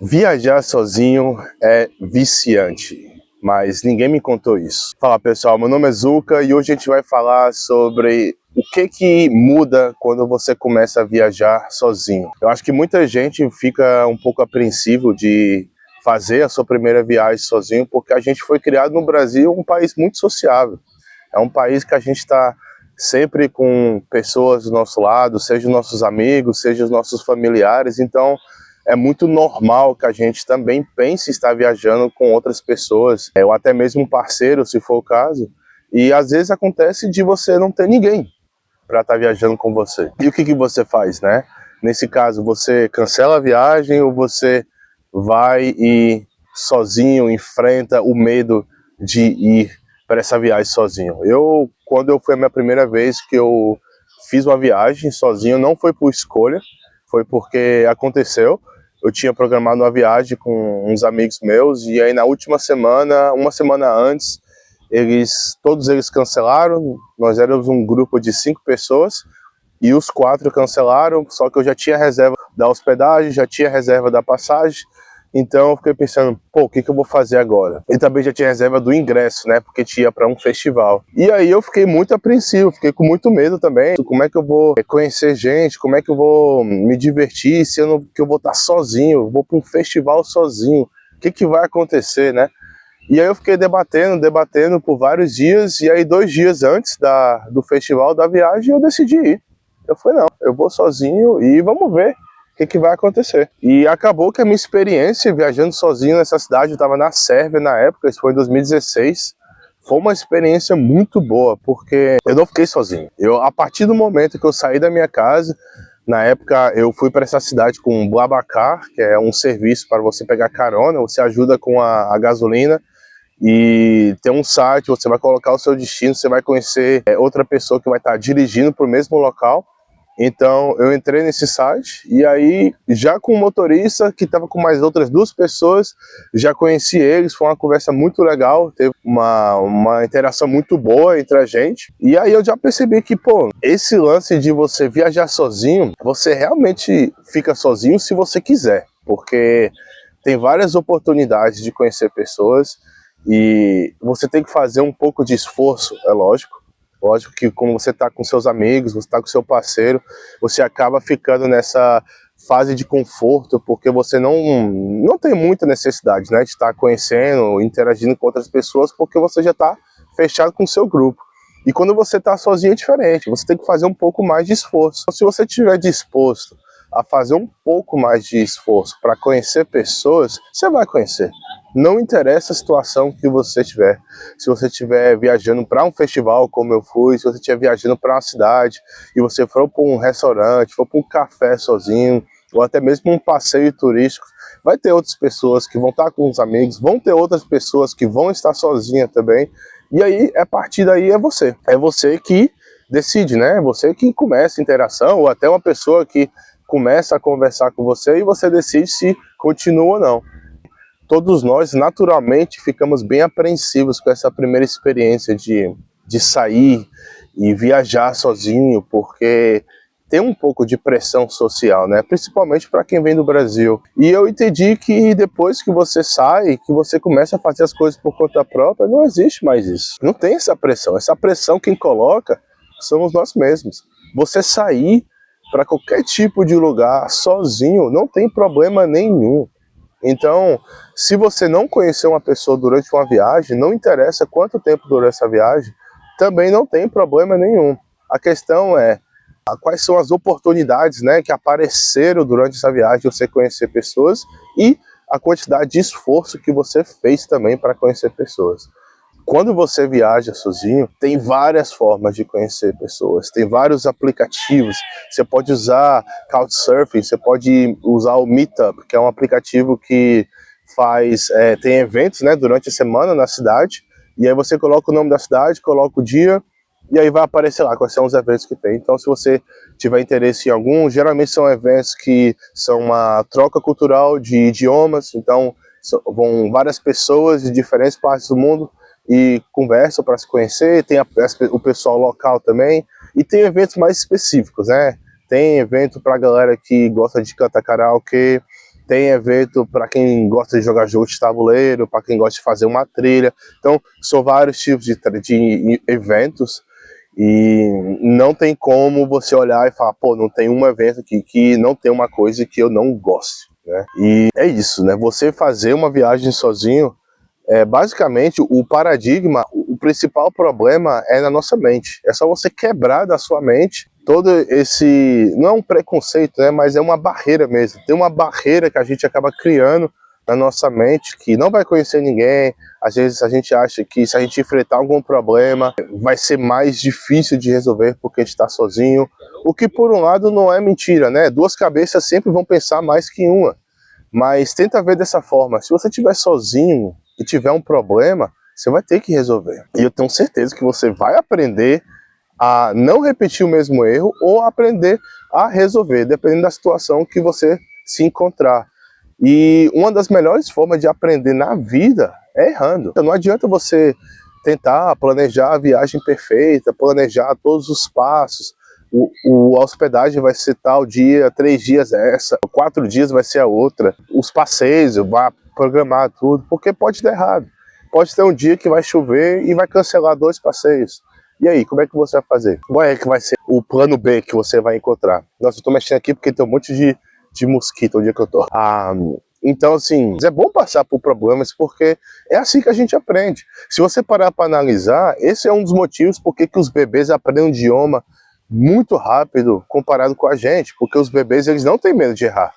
Viajar sozinho é viciante, mas ninguém me contou isso. Fala pessoal, meu nome é Zuka e hoje a gente vai falar sobre o que muda quando você começa a viajar sozinho. Eu acho que muita gente fica um pouco apreensivo de fazer a sua primeira viagem sozinho, porque a gente foi criado no Brasil, um país muito sociável. É um país que a gente está sempre com pessoas do nosso lado, seja os nossos amigos, seja os nossos familiares, então é muito normal que a gente também pense em estar viajando com outras pessoas, ou até mesmo um parceiro, se for o caso, e às vezes acontece de você não ter ninguém para estar viajando com você. E o que você faz, né? Nesse caso, você cancela a viagem ou você vai e sozinho enfrenta o medo de ir para essa viagem sozinho? Quando eu fui a minha primeira vez que eu fiz uma viagem sozinho, não foi por escolha, foi porque aconteceu. Eu tinha programado uma viagem com uns amigos meus e aí na última semana, uma semana antes, todos eles cancelaram. Nós éramos um grupo de 5 pessoas e os 4 cancelaram, só que eu já tinha reserva da hospedagem, já tinha reserva da passagem. Então eu fiquei pensando, pô, o que eu vou fazer agora? E também já tinha reserva do ingresso, né, porque tinha para um festival. E aí eu fiquei muito apreensivo, fiquei com muito medo também. Como é que eu vou conhecer gente? Como é que eu vou me divertir se eu vou estar sozinho? Eu vou para um festival sozinho. O que vai acontecer, né? E aí eu fiquei debatendo por vários dias. E aí 2 dias antes do festival, da viagem, eu decidi ir. Eu falei, não, eu vou sozinho e vamos ver o que vai acontecer. E acabou que a minha experiência viajando sozinho nessa cidade, eu estava na Sérvia na época, isso foi em 2016, foi uma experiência muito boa, porque eu não fiquei sozinho. A partir do momento que eu saí da minha casa, na época eu fui para essa cidade com o BlaBlaCar, que é um serviço para você pegar carona, você ajuda com a gasolina, e tem um site, você vai colocar o seu destino, você vai conhecer outra pessoa que vai estar dirigindo para o mesmo local. Então eu entrei nesse site e aí já com o motorista que estava com mais outras 2 pessoas, já conheci eles, foi uma conversa muito legal, teve uma interação muito boa entre a gente. E aí eu já percebi que, pô, esse lance de você viajar sozinho, você realmente fica sozinho se você quiser, porque tem várias oportunidades de conhecer pessoas e você tem que fazer um pouco de esforço, é lógico. Lógico que como você está com seus amigos, você está com seu parceiro, você acaba ficando nessa fase de conforto, porque você não tem muita necessidade, né, de estar conhecendo, interagindo com outras pessoas, porque você já está fechado com o seu grupo. E quando você está sozinho é diferente, você tem que fazer um pouco mais de esforço. Então, se você estiver disposto a fazer um pouco mais de esforço para conhecer pessoas, você vai conhecer. Não interessa a situação que você estiver. Se você estiver viajando para um festival, como eu fui, se você estiver viajando para uma cidade e você for para um restaurante, for para um café sozinho, ou até mesmo um passeio turístico, vai ter outras pessoas que vão estar com os amigos, vão ter outras pessoas que vão estar sozinhas também, e aí, a partir daí é você. É você que decide, né? É você que começa a interação, ou até uma pessoa que começa a conversar com você e você decide se continua ou não. Todos nós, naturalmente, ficamos bem apreensivos com essa primeira experiência de sair e viajar sozinho, porque tem um pouco de pressão social, né? Principalmente para quem vem do Brasil. E eu entendi que depois que você sai, que você começa a fazer as coisas por conta própria, não existe mais isso. Não tem essa pressão. Essa pressão quem coloca somos nós mesmos. Você sair para qualquer tipo de lugar sozinho não tem problema nenhum. Então, se você não conhecer uma pessoa durante uma viagem, não interessa quanto tempo durou essa viagem, também não tem problema nenhum. A questão é quais são as oportunidades, né, que apareceram durante essa viagem, você conhecer pessoas, e a quantidade de esforço que você fez também para conhecer pessoas. Quando você viaja sozinho, tem várias formas de conhecer pessoas, tem vários aplicativos. Você pode usar Couchsurfing, você pode usar o Meetup, que é um aplicativo que tem eventos, né, durante a semana na cidade, e aí você coloca o nome da cidade, coloca o dia, e aí vai aparecer lá quais são os eventos que tem. Então, se você tiver interesse em algum, geralmente são eventos que são uma troca cultural de idiomas, então vão várias pessoas de diferentes partes do mundo e conversam para se conhecer, tem o pessoal local também, e tem eventos mais específicos, né? Tem evento para a galera que gosta de cantar karaokê, tem evento para quem gosta de jogar jogo de tabuleiro, para quem gosta de fazer uma trilha. Então, são vários tipos de eventos e não tem como você olhar e falar, pô, não tem um evento aqui que não tem uma coisa que eu não goste, né? E é isso, né? Você fazer uma viagem sozinho, basicamente o paradigma, o principal problema é na nossa mente. É só você quebrar da sua mente todo esse, não é um preconceito, né, mas é uma barreira mesmo. Tem uma barreira que a gente acaba criando na nossa mente, que não vai conhecer ninguém. Às vezes a gente acha que se a gente enfrentar algum problema, vai ser mais difícil de resolver porque a gente está sozinho. O que por um lado não é mentira, né? Duas cabeças sempre vão pensar mais que uma. Mas tenta ver dessa forma. Se você estiver sozinho e tiver um problema, você vai ter que resolver. E eu tenho certeza que você vai aprender a não repetir o mesmo erro ou aprender a resolver, dependendo da situação que você se encontrar. E uma das melhores formas de aprender na vida é errando. Então não adianta você tentar planejar a viagem perfeita, planejar todos os passos. A hospedagem vai ser tal dia, 3 dias essa, 4 dias vai ser a outra. Os passeios, vai programar tudo, porque pode dar errado. Pode ter um dia que vai chover e vai cancelar 2 passeios. E aí, como é que você vai fazer? Qual é que vai ser o plano B que você vai encontrar? Nossa, eu tô mexendo aqui porque tem um monte de mosquito onde é que eu tô. Então, assim, é bom passar por problemas porque é assim que a gente aprende. Se você parar para analisar, esse é um dos motivos por que os bebês aprendem um idioma muito rápido comparado com a gente. Porque os bebês, eles não têm medo de errar.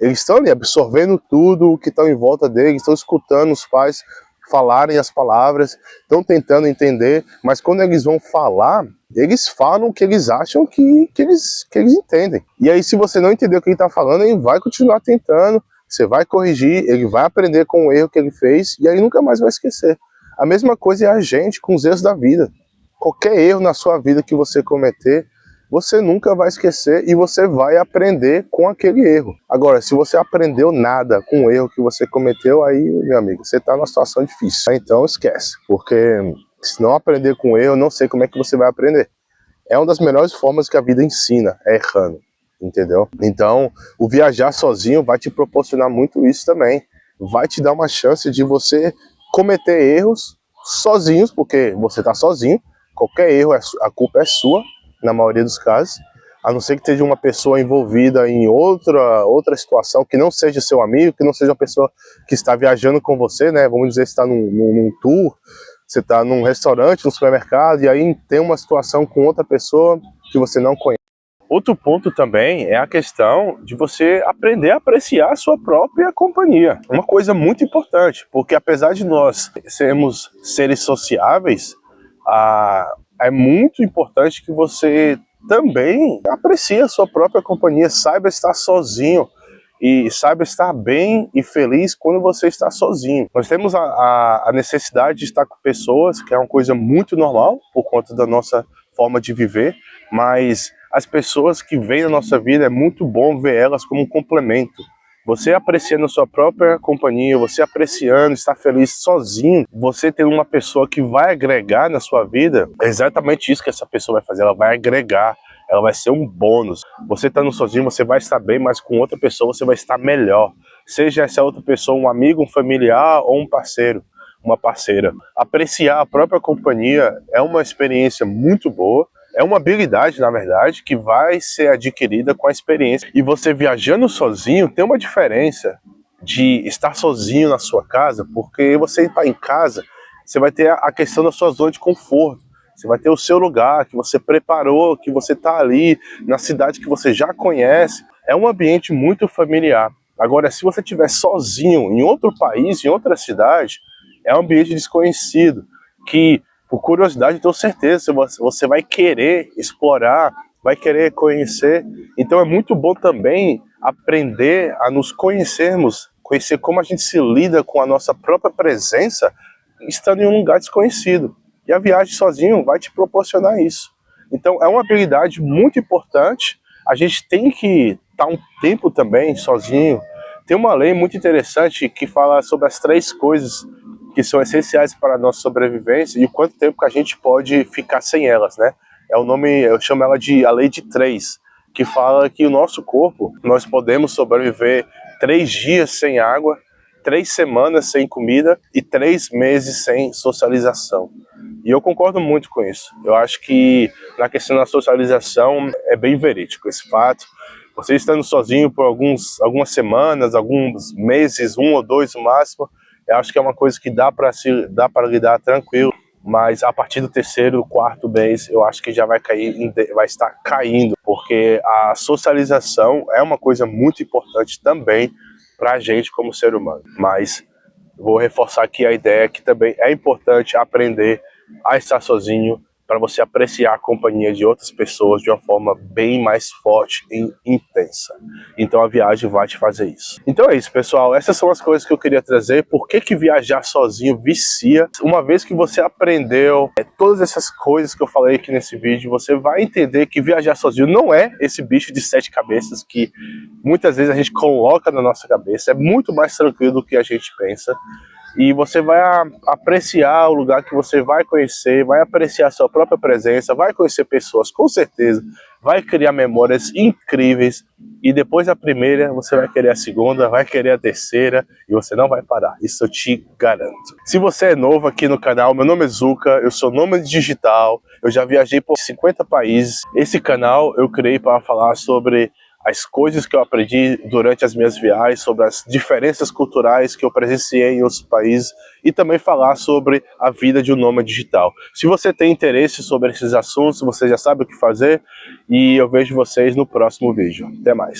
Eles estão ali absorvendo tudo o que está em volta deles, estão escutando os pais falarem as palavras, estão tentando entender, mas quando eles vão falar, eles falam o que eles acham que eles entendem. E aí, se você não entender o que ele está falando, ele vai continuar tentando, você vai corrigir, ele vai aprender com o erro que ele fez, e aí nunca mais vai esquecer. A mesma coisa é a gente com os erros da vida. Qualquer erro na sua vida que você cometer, você nunca vai esquecer e você vai aprender com aquele erro. Agora, se você aprendeu nada com o erro que você cometeu, aí, meu amigo, você está numa situação difícil. Então esquece, porque se não aprender com o erro, eu não sei como é que você vai aprender. É uma das melhores formas que a vida ensina, é errando, entendeu? Então, o viajar sozinho vai te proporcionar muito isso também. Vai te dar uma chance de você cometer erros sozinhos, porque você está sozinho, qualquer erro, a culpa é sua, na maioria dos casos, a não ser que esteja uma pessoa envolvida em outra situação, que não seja seu amigo, que não seja uma pessoa que está viajando com você, né? Vamos dizer, você está num tour, você está num restaurante, num supermercado, e aí tem uma situação com outra pessoa que você não conhece. Outro ponto também é a questão de você aprender a apreciar a sua própria companhia. Uma coisa muito importante, porque apesar de nós sermos seres sociáveis, é muito importante que você também aprecie a sua própria companhia, saiba estar sozinho e saiba estar bem e feliz quando você está sozinho. Nós temos a necessidade de estar com pessoas, que é uma coisa muito normal por conta da nossa forma de viver, mas as pessoas que vêm na nossa vida é muito bom ver elas como um complemento. Você apreciando a sua própria companhia, você apreciando, estar feliz sozinho, você tendo uma pessoa que vai agregar na sua vida, é exatamente isso que essa pessoa vai fazer, ela vai agregar, ela vai ser um bônus. Você estando sozinho, você vai estar bem, mas com outra pessoa você vai estar melhor. Seja essa outra pessoa um amigo, um familiar ou um parceiro, uma parceira. Apreciar a própria companhia é uma experiência muito boa. É uma habilidade, na verdade, que vai ser adquirida com a experiência. E você viajando sozinho tem uma diferença de estar sozinho na sua casa, porque você está em casa, você vai ter a questão da sua zona de conforto. Você vai ter o seu lugar que você preparou, que você está ali, na cidade que você já conhece. É um ambiente muito familiar. Agora, se você estiver sozinho em outro país, em outra cidade, é um ambiente desconhecido, que por curiosidade, eu tenho certeza, você vai querer explorar, vai querer conhecer. Então é muito bom também aprender a nos conhecermos, conhecer como a gente se lida com a nossa própria presença, estando em um lugar desconhecido. E a viagem sozinho vai te proporcionar isso. Então é uma habilidade muito importante. A gente tem que estar um tempo também sozinho. Tem uma lei muito interessante que fala sobre as 3 coisas que são essenciais para a nossa sobrevivência e o quanto tempo que a gente pode ficar sem elas, né? Eu chamo ela de a lei de 3, que fala que o nosso corpo, nós podemos sobreviver 3 dias sem água, 3 semanas sem comida e 3 meses sem socialização. E eu concordo muito com isso. Eu acho que na questão da socialização é bem verídico esse fato. Você estando sozinho por algumas semanas, alguns meses, 1 ou 2 no máximo, eu acho que é uma coisa que dá para lidar tranquilo. Mas a partir do 3º, 4º mês, eu acho que já vai estar caindo, porque a socialização é uma coisa muito importante também para a gente como ser humano. Mas vou reforçar aqui a ideia que também é importante aprender a estar sozinho, para você apreciar a companhia de outras pessoas de uma forma bem mais forte e intensa. Então a viagem vai te fazer isso. Então é isso, pessoal. Essas são as coisas que eu queria trazer. Por que viajar sozinho vicia? Uma vez que você aprendeu todas essas coisas que eu falei aqui nesse vídeo, você vai entender que viajar sozinho não é esse bicho de 7 cabeças que muitas vezes a gente coloca na nossa cabeça. É muito mais tranquilo do que a gente pensa. E você vai apreciar o lugar que você vai conhecer, vai apreciar a sua própria presença, vai conhecer pessoas, com certeza, vai criar memórias incríveis, e depois da primeira, você vai querer a segunda, vai querer a terceira, e você não vai parar, isso eu te garanto. Se você é novo aqui no canal, meu nome é Zuka, eu sou nômade digital, eu já viajei por 50 países. Esse canal eu criei para falar sobre as coisas que eu aprendi durante as minhas viagens, sobre as diferenças culturais que eu presenciei em outros países e também falar sobre a vida de um nômade digital. Se você tem interesse sobre esses assuntos, você já sabe o que fazer e eu vejo vocês no próximo vídeo. Até mais.